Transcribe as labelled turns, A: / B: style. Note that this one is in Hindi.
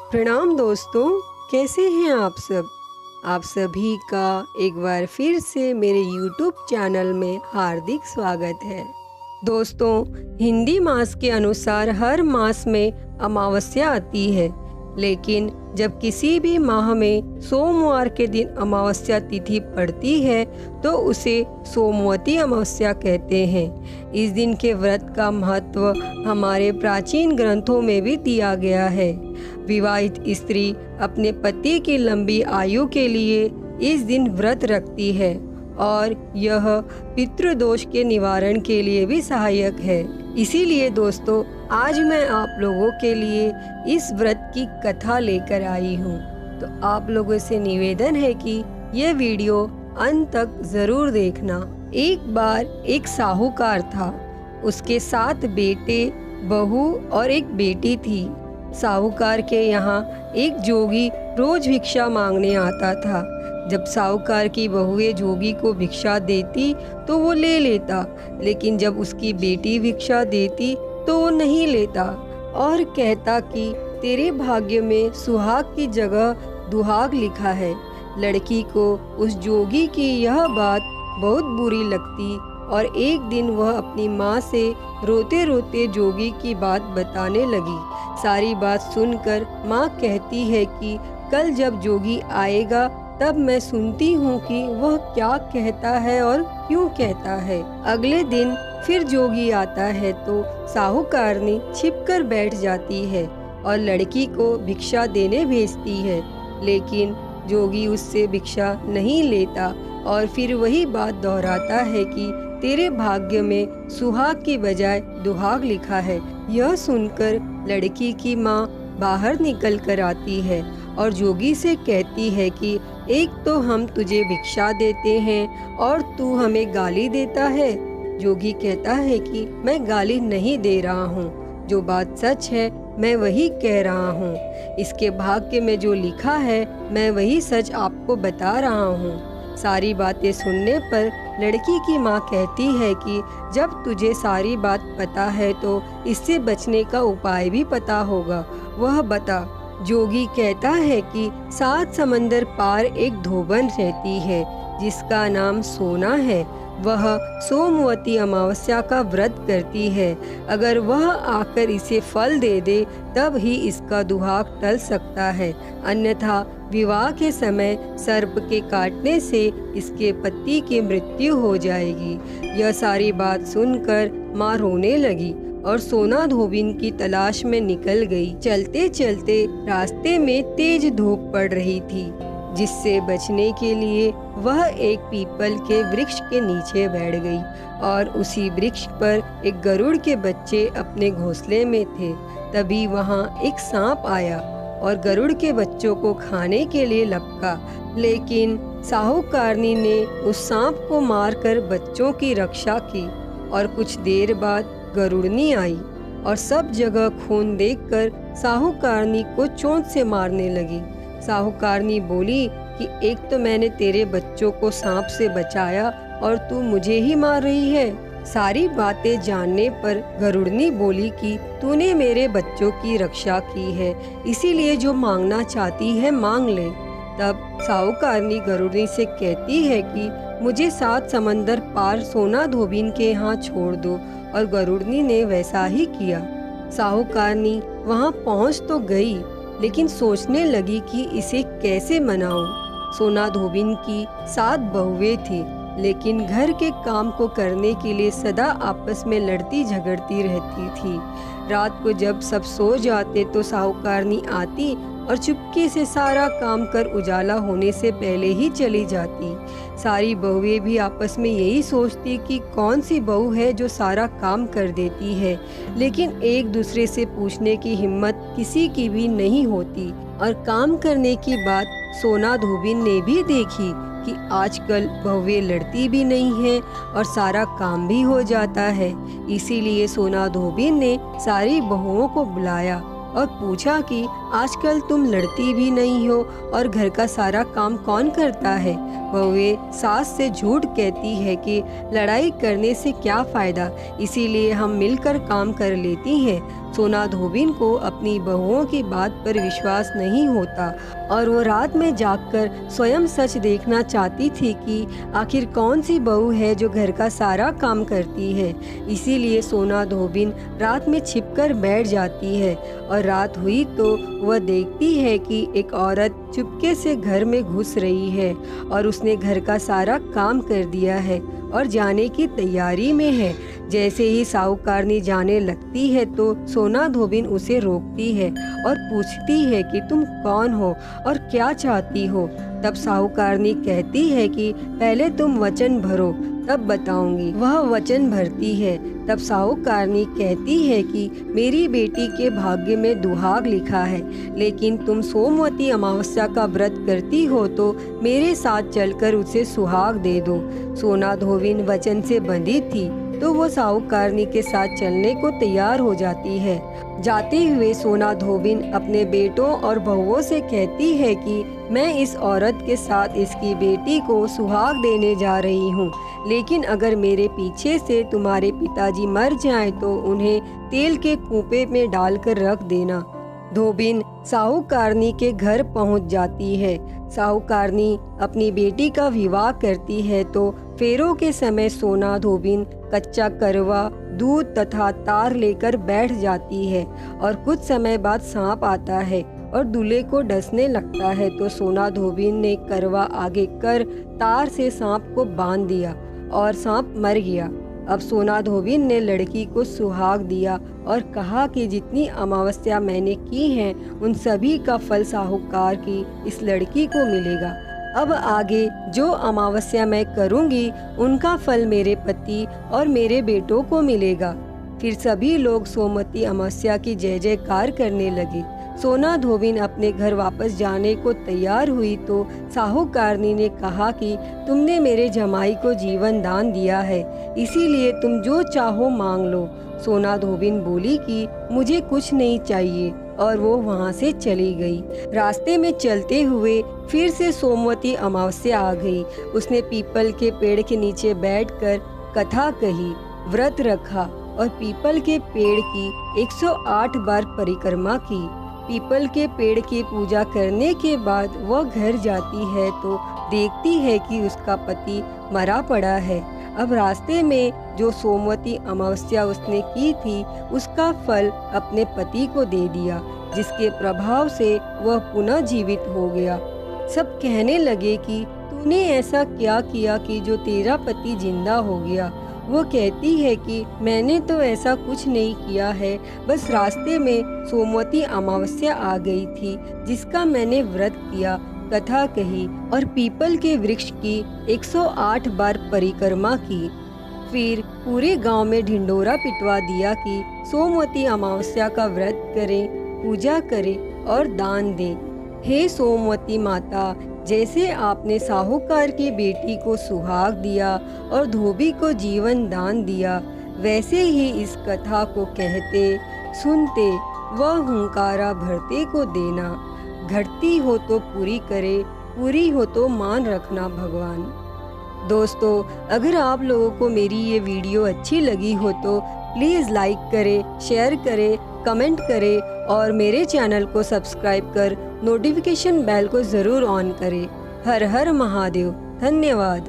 A: प्रणाम दोस्तों, कैसे हैं आप सब। आप सभी का एक बार फिर से मेरे YouTube चैनल में हार्दिक स्वागत है। दोस्तों, हिंदी मास के अनुसार हर मास में अमावस्या आती है, लेकिन जब किसी भी माह में सोमवार के दिन अमावस्या तिथि पड़ती है तो उसे सोमवती अमावस्या कहते हैं। इस दिन के व्रत का महत्व हमारे प्राचीन ग्रंथों में भी दिया गया है। विवाहित स्त्री अपने पति की लंबी आयु के लिए इस दिन व्रत रखती है और यह पितृदोष के निवारण के लिए भी सहायक है। इसीलिए दोस्तों, आज मैं आप लोगों के लिए इस व्रत की कथा लेकर आई हूँ। तो आप लोगों से निवेदन है कि यह वीडियो अंत तक जरूर देखना। एक बार एक साहूकार था। उसके 7 बेटे, बहू और एक बेटी थी। साहूकार के यहाँ एक जोगी रोज भिक्षा मांगने आता था। जब साहूकार की बहुएं जोगी को भिक्षा देती तो वो ले लेता, लेकिन जब उसकी बेटी भिक्षा देती तो वो नहीं लेता और कहता कि तेरे भाग्य में सुहाग की जगह दुहाग लिखा है। लड़की को उस जोगी की यह बात बहुत बुरी लगती और एक दिन वह अपनी माँ से रोते रोते जोगी की बात बताने लगी। सारी बात सुनकर माँ कहती है कि कल जब जोगी आएगा तब मैं सुनती हूँ कि वह क्या कहता है और क्यों कहता है। अगले दिन फिर जोगी आता है तो साहूकारनी छिपकर बैठ जाती है और लड़की को भिक्षा देने भेजती है, लेकिन जोगी उससे भिक्षा नहीं लेता और फिर वही बात दोहराता है कि तेरे भाग्य में सुहाग की बजाय दुहाग लिखा है। यह सुनकर लड़की की माँ बाहर निकल कर आती है और जोगी से कहती है कि एक तो हम तुझे भिक्षा देते हैं और तू हमें गाली देता है। जोगी कहता है कि मैं गाली नहीं दे रहा हूँ, जो बात सच है मैं वही कह रहा हूँ। इसके भाग्य में जो लिखा है मैं वही सच आपको बता रहा हूँ। सारी बातें सुनने पर लड़की की माँ कहती है कि जब तुझे सारी बात पता है तो इससे बचने का उपाय भी पता होगा, वह बता। जोगी कहता है कि 7 समंदर पार एक धोबन रहती है जिसका नाम सोना है। वह सोमवती अमावस्या का व्रत करती है। अगर वह आकर इसे फल दे दे तब ही इसका दुहाग टल सकता है, अन्यथा विवाह के समय सर्प के काटने से इसके पति की मृत्यु हो जाएगी। यह सारी बात सुनकर माँ रोने लगी और सोना धोबिन की तलाश में निकल गई। चलते चलते रास्ते में तेज धूप पड़ रही थी, जिससे बचने के लिए वह एक पीपल के वृक्ष के नीचे बैठ गई और उसी वृक्ष पर एक गरुड़ के बच्चे अपने घोंसले में थे। तभी वहाँ एक सांप आया और गरुड़ के बच्चों को खाने के लिए लपका, लेकिन साहूकारनी ने उस सांप को मारकर बच्चों की रक्षा की और कुछ देर बाद गरुड़नी आई और सब जगह खून देखकर साहूकारनी को चोंच से मारने लगी। साहूकारनी बोली कि एक तो मैंने तेरे बच्चों को सांप से बचाया और तू मुझे ही मार रही है। सारी बातें जानने पर गरुड़नी बोली कि तूने मेरे बच्चों की रक्षा की है, इसीलिए जो मांगना चाहती है मांग ले। तब साहूकारनी गरुड़नी से कहती है कि मुझे 7 समंदर पार सोना धोबिन के यहाँ छोड़ दो, और गरुड़नी ने वैसा ही किया। साहूकारनी वहाँ पहुँच तो गई, लेकिन सोचने लगी कि इसे कैसे मनाऊं। सोना धोबिन की 7 बहुएं थी, लेकिन घर के काम को करने के लिए सदा आपस में लड़ती झगड़ती रहती थी। रात को जब सब सो जाते तो साहूकारनी आती और चुपके से सारा काम कर उजाला होने से पहले ही चली जाती। सारी बहुएं भी आपस में यही सोचती कि कौन सी बहू है जो सारा काम कर देती है, लेकिन एक दूसरे से पूछने की हिम्मत किसी की भी नहीं होती। और काम करने की बात सोना धोबिन ने भी देखी कि आजकल बहुएं लड़ती भी नहीं हैं और सारा काम भी हो जाता है। इसीलिए सोना धोबिन ने सारी बहुओं को बुलाया और पूछा कि आजकल तुम लड़ती भी नहीं हो और घर का सारा काम कौन करता है। बहुएं सास से झूठ कहती है कि लड़ाई करने से क्या फायदा, इसीलिए हम मिलकर काम कर लेती हैं। सोना धोबिन को अपनी बहुओं की बात पर विश्वास नहीं होता और वो रात में जागकर स्वयं सच देखना चाहती थी कि आखिर कौन सी बहू है जो घर का सारा काम करती है। इसीलिए सोना धोबिन रात में छिपकर बैठ जाती है और रात हुई तो वह देखती है कि एक औरत चुपके से घर में घुस रही है और उसने घर का सारा काम कर दिया है और जाने की तैयारी में है। जैसे ही साहूकारनी जाने लगती है तो सोना धोबिन उसे रोकती है और पूछती है कि तुम कौन हो और क्या चाहती हो। तब साहूकारनी कहती है कि पहले तुम वचन भरो तब बताऊंगी। वह वचन भरती है। तब साहूकारनी कहती है कि मेरी बेटी के भाग्य में दुहाग लिखा है, लेकिन तुम सोमवती अमावस्या का व्रत करती हो तो मेरे साथ चलकर उसे सुहाग दे दो। सोना धोबिन वचन से बंधी थी तो वो साहूकारनी के साथ चलने को तैयार हो जाती है। जाते हुए सोना धोबिन अपने बेटों और बहुओं से कहती है कि मैं इस औरत के साथ इसकी बेटी को सुहाग देने जा रही हूँ, लेकिन अगर मेरे पीछे से तुम्हारे पिताजी मर जाएं तो उन्हें तेल के कूपे में डालकर रख देना। धोबिन साहूकारनी के घर पहुंच जाती है। साहूकारनी अपनी बेटी का विवाह करती है तो फेरों के समय सोना धोबिन कच्चा करवा, दूध तथा तार लेकर बैठ जाती है और कुछ समय बाद सांप आता है और दूल्हे को डसने लगता है तो सोना धोबिन ने करवा आगे कर तार से सांप को बांध दिया और सांप मर गया। अब सोना धोबिन ने लड़की को सुहाग दिया और कहा कि जितनी अमावस्या मैंने की हैं उन सभी का फल साहूकार की इस लड़की को मिलेगा। अब आगे जो अमावस्या मैं करूंगी उनका फल मेरे पति और मेरे बेटों को मिलेगा। फिर सभी लोग सोमवती अमावस्या की जय जयकार करने लगे। सोना धोबिन अपने घर वापस जाने को तैयार हुई तो साहूकारनी ने कहा कि तुमने मेरे जमाई को जीवन दान दिया है, इसीलिए तुम जो चाहो मांग लो। सोना धोबिन बोली कि मुझे कुछ नहीं चाहिए और वो वहाँ से चली गई। रास्ते में चलते हुए फिर से सोमवती अमावस्या आ गई। उसने पीपल के पेड़ के नीचे बैठकर कथा कही, व्रत रखा और पीपल के पेड़ की 108 बार परिक्रमा की। पीपल के पेड़ की पूजा करने के बाद वह घर जाती है तो देखती है कि उसका पति मरा पड़ा है। अब रास्ते में जो सोमवती अमावस्या उसने की थी उसका फल अपने पति को दे दिया, जिसके प्रभाव से वह पुनः जीवित हो गया। सब कहने लगे कि तूने ऐसा क्या किया कि जो तेरा पति जिंदा हो गया। वो कहती है कि मैंने तो ऐसा कुछ नहीं किया है, बस रास्ते में सोमवती अमावस्या आ गई थी जिसका मैंने व्रत किया, कथा कही और पीपल के वृक्ष की 108 बार परिक्रमा की। फिर पूरे गांव में ढिंडोरा पिटवा दिया कि सोमवती अमावस्या का व्रत करें, पूजा करें और दान दें। हे सोमवती माता, जैसे आपने साहूकार की बेटी को सुहाग दिया और धोबी को जीवन दान दिया, वैसे ही इस कथा को कहते सुनते व हुंकारा भरते को देना। घटती हो तो पूरी करे, पूरी हो तो मान रखना भगवान। दोस्तों, अगर आप लोगों को मेरी ये वीडियो अच्छी लगी हो तो प्लीज़ लाइक करें, शेयर करें, कमेंट करें और मेरे चैनल को सब्सक्राइब कर नोटिफिकेशन बेल को ज़रूर ऑन करें। हर हर महादेव। धन्यवाद।